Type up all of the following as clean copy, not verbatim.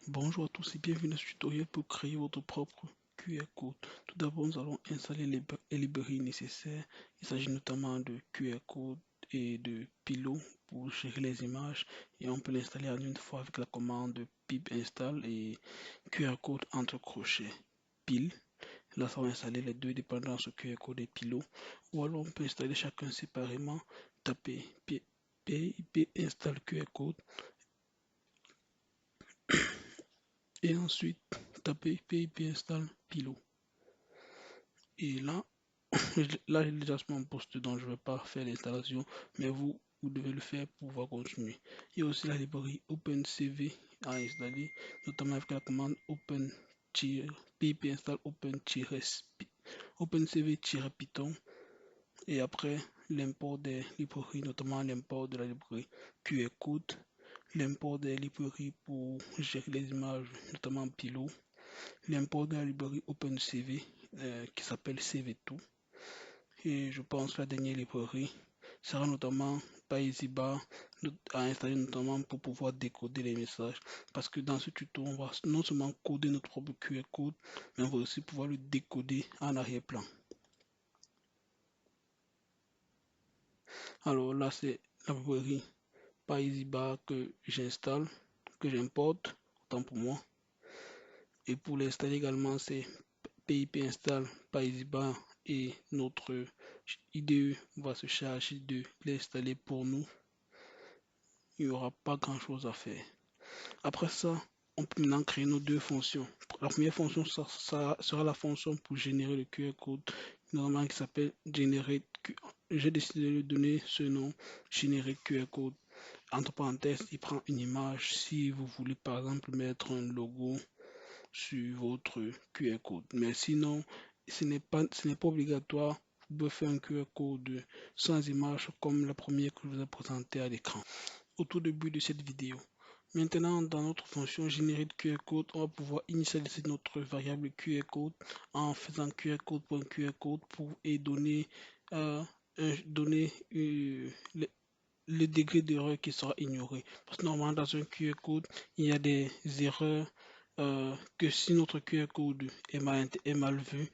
Bonjour à tous et bienvenue dans ce tutoriel pour créer votre propre QR code. Tout d'abord, nous allons installer les librairies nécessaires. Il s'agit notamment de QR code et de Pillow pour gérer les images et on peut l'installer en une fois avec la commande pip install et QR code entre crochets pile. Là, ça va installer les deux dépendances QR code et Pillow. Ou alors on peut installer chacun séparément, taper pip install QR code et ensuite taper pip install Pillow. Et là, là j'ai déjà sur mon poste donc je ne vais pas faire l'installation, mais vous devez le faire pour pouvoir continuer. Il y a aussi la librairie OpenCV à installer, notamment avec la commande pip install OpenCV-Python et après l'import des librairies, notamment l'import de la librairie QR Code, l'import des librairies pour gérer les images, notamment Pillow, l'import de la librairie OpenCV qui s'appelle CV2. Et je pense que la dernière librairie sera notamment Paisiba à installer notamment pour pouvoir décoder les messages. Parce que dans ce tuto, on va non seulement coder notre propre QR code, mais on va aussi pouvoir le décoder en arrière-plan. Alors là, c'est la librairie Paisiba que j'installe, que j'importe, autant pour moi. Et pour l'installer également, c'est pip install Paisiba et notre IDE va se charger de l'installer pour nous. Il n'y aura pas grand chose à faire. Après ça, on peut maintenant créer nos deux fonctions. La première fonction, ça sera la fonction pour générer le QR code, normalement qui s'appelle generate. J'ai décidé de lui donner ce nom, générer QR code. Entre parenthèses, il prend une image. Si vous voulez par exemple mettre un logo sur votre QR code. Mais sinon, ce n'est pas obligatoire. Vous pouvez faire un QR code sans image comme la première que je vous ai présentée à l'écran au tout début de cette vidéo. Maintenant, dans notre fonction générer de QR code, on va pouvoir initialiser notre variable QR code en faisant QR code.QR code pour et donner, le degré d'erreur qui sera ignoré. Parce que normalement, dans un QR code, il y a des erreurs que si notre QR code est mal vu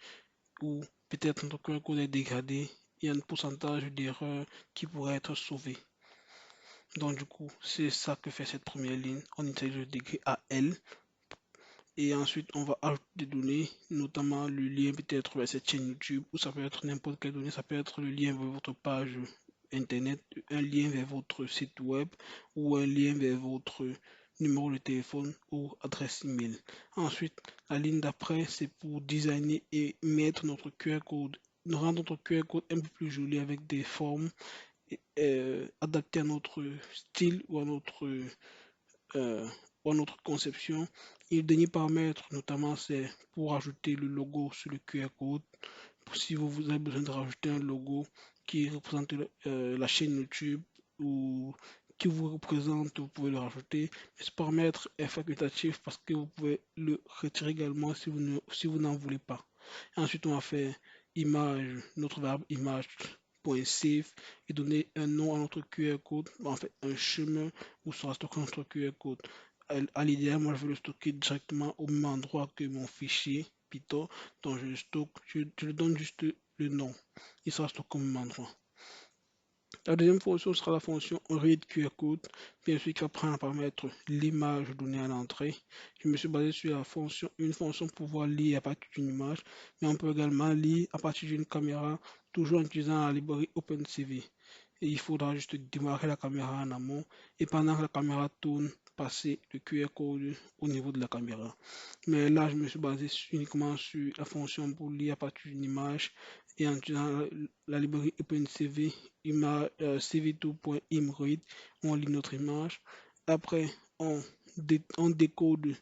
ou peut-être notre QR code est dégradé, il y a un pourcentage d'erreurs qui pourrait être sauvé. Donc du coup, c'est ça que fait cette première ligne. On utilise le degré AL et ensuite on va ajouter des données, notamment le lien peut-être vers cette chaîne YouTube ou ça peut être n'importe quelle donnée, ça peut être le lien vers votre page internet, un lien vers votre site web ou un lien vers votre numéro de téléphone ou adresse email. Ensuite, la ligne d'après, c'est pour designer et mettre notre QR code, rendre notre QR code un peu plus joli avec des formes adapté à notre style euh, ou à notre conception. Et le dernier paramètre, notamment, c'est pour ajouter le logo sur le QR code. Si vous avez besoin de rajouter un logo qui représente la chaîne YouTube ou qui vous représente, vous pouvez le rajouter. Mais ce paramètre est facultatif parce que vous pouvez le retirer également si vous n'en voulez pas. Ensuite, on va faire image, notre verbe image.save et donner un nom à notre QR code, en fait un chemin où sera stocké notre QR code. À l'idéal, moi je veux le stocker directement au même endroit que mon fichier Python, donc je le stocke, je lui donne juste le nom, il sera stocké au même endroit. La deuxième fonction sera la fonction read QR code, bien sûr qui va prendre en paramètre l'image donnée à l'entrée. Je me suis basé sur une fonction pour pouvoir lire à partir d'une image, mais on peut également lire à partir d'une caméra, toujours en utilisant la librairie OpenCV. Et il faudra juste démarrer la caméra en amont et pendant que la caméra tourne, passer le QR code au niveau de la caméra. Mais là, je me suis basé uniquement sur la fonction pour lire à partir d'une image et en utilisant la librairie OpenCV cv2.imread, on lit notre image. Après, on décode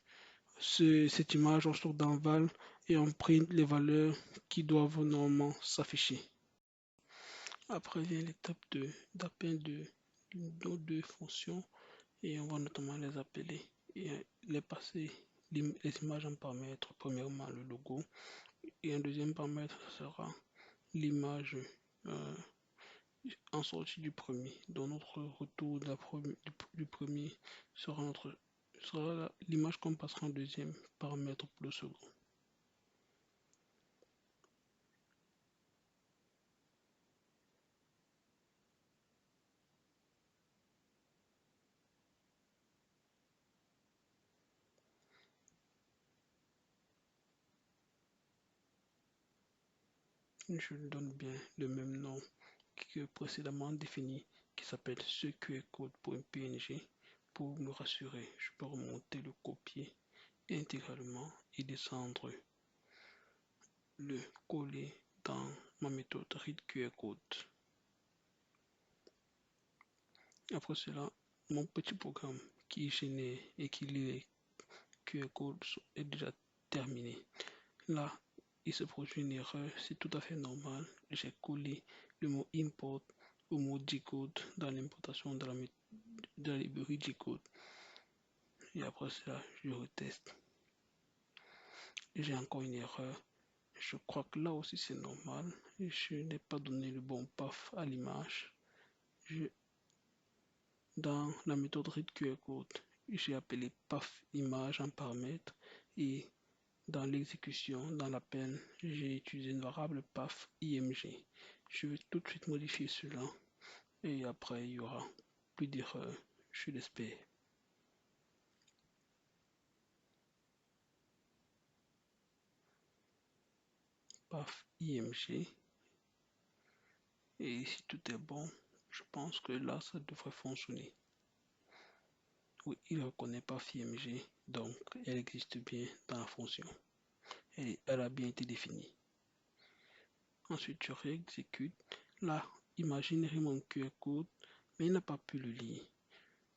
cette image, on sort dans Val et on print les valeurs qui doivent normalement s'afficher. Après vient l'étape d'appel de nos deux fonctions et on va notamment les appeler et les passer les images en paramètres. Premièrement le logo et un deuxième paramètre sera l'image en sortie du premier. Donc notre retour du premier sera Ce sera l'image qu'on passera en deuxième paramètre pour le second. Je lui donne bien le même nom que précédemment défini, qui s'appelle ce QR code.png. Pour me rassurer, je peux remonter le copier intégralement et descendre le coller dans ma méthode read QR code. Après cela, mon petit programme qui génère et qui lit les QR codes est déjà terminé. Là, il se produit une erreur, c'est tout à fait normal. J'ai collé le mot import au mot G-code dans l'importation de la librairie G-code. Et après cela, je reteste. J'ai encore une erreur. Je crois que là aussi c'est normal. Je n'ai pas donné le bon path à l'image. Dans la méthode readQRCode, j'ai appelé path image en paramètre et dans l'exécution, dans l'appel, j'ai utilisé une variable path img. Je vais tout de suite modifier cela et après il y aura plus d'erreurs, je l'espère. Path img et si tout est bon, je pense que là ça devrait fonctionner. Oui, il reconnaît path img, donc elle existe bien dans la fonction. Elle a bien été définie. Ensuite, je réexécute. Là, imaginez mon QR code, mais il n'a pas pu le lire.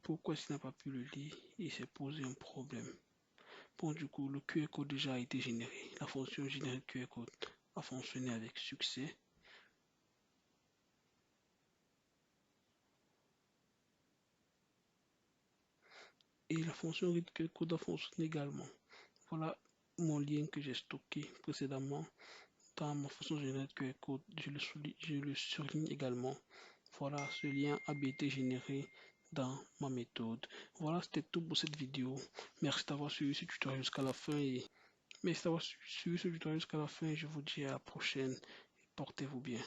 Pourquoi il n'a pas pu le lire? Il s'est posé un problème. Bon, du coup, le QR code déjà a été généré. La fonction générer QR code a fonctionné avec succès. Et la fonction read QR code a fonctionné également. Voilà mon lien que j'ai stocké précédemment dans ma fonction générer QR code. Je le surligne également. Voilà, ce lien a bien été généré dans ma méthode. Voilà, c'était tout pour cette vidéo. Merci d'avoir suivi ce tutoriel jusqu'à la fin et je vous dis à la prochaine. Portez-vous bien.